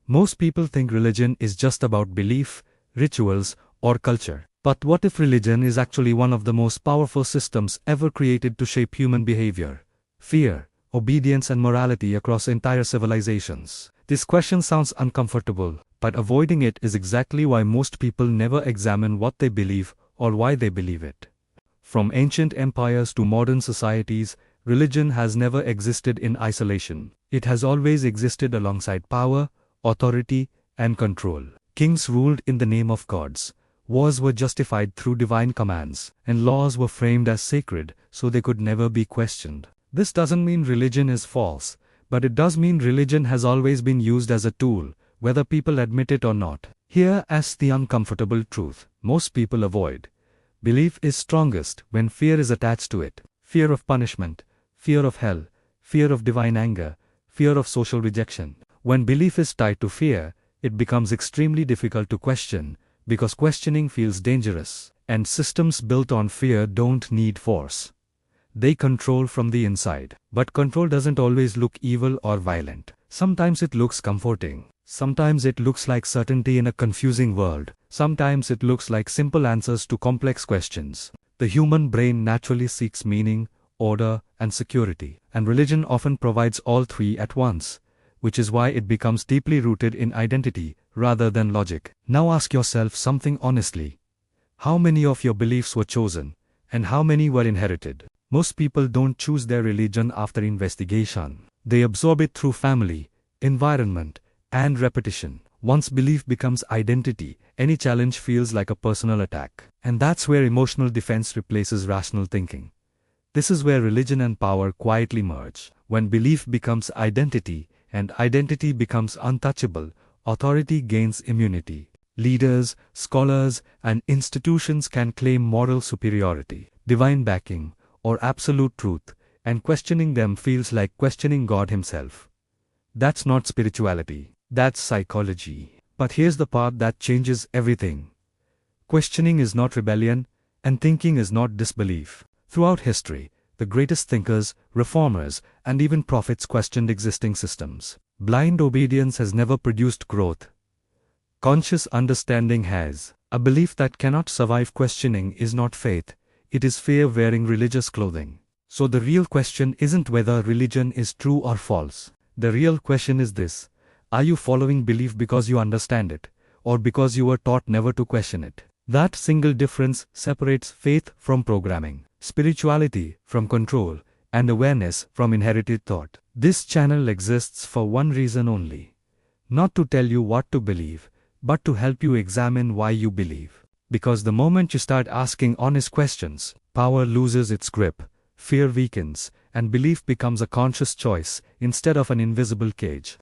Most people think religion is just about belief, rituals, or culture. But what if religion is actually one of the most powerful systems ever created to shape human behavior, fear, obedience, and morality across entire civilizations? This question sounds uncomfortable, but avoiding it is exactly why most people never examine what they believe or why they believe it. From ancient empires to modern societies, religion has never existed in isolation. It has always existed alongside power, authority, and control. Kings ruled in the name of gods. Wars were justified through divine commands, and laws were framed as sacred so they could never be questioned. This doesn't mean religion is false, but it does mean religion has always been used as a tool, whether people admit it or not. Here is the uncomfortable truth most people avoid. Belief is strongest when fear is attached to it. Fear of punishment, fear of hell, fear of divine anger, fear of social rejection. When belief is tied to fear, it becomes extremely difficult to question, because questioning feels dangerous, and systems built on fear don't need force. They control from the inside. But control doesn't always look evil or violent. Sometimes it looks comforting. Sometimes it looks like certainty in a confusing world. Sometimes it looks like simple answers to complex questions. The human brain naturally seeks meaning, order, and security, and religion often provides all three at once, which is why it becomes deeply rooted in identity rather than logic. Now ask yourself something honestly. How many of your beliefs were chosen, and how many were inherited? Most people don't choose their religion after investigation. They absorb it through family, environment, and repetition. Once belief becomes identity, any challenge feels like a personal attack. And that's where emotional defense replaces rational thinking. This is where religion and power quietly merge. When belief becomes identity, and identity becomes untouchable, authority gains immunity. Leaders, scholars, and institutions can claim moral superiority, divine backing, or absolute truth, and questioning them feels like questioning God himself. That's not spirituality, that's psychology. But here's the part that changes everything. Questioning is not rebellion, and thinking is not disbelief. Throughout history, the greatest thinkers, reformers, and even prophets questioned existing systems. Blind obedience has never produced growth. Conscious understanding has. A belief that cannot survive questioning is not faith, it is fear wearing religious clothing. So the real question isn't whether religion is true or false. The real question is this: are you following belief because you understand it, or because you were taught never to question it? That single difference separates faith from programming, spirituality from control, and awareness from inherited thought. This channel exists for one reason only: not to tell you what to believe, but to help you examine why you believe. Because the moment you start asking honest questions, power loses its grip, fear weakens, and belief becomes a conscious choice instead of an invisible cage.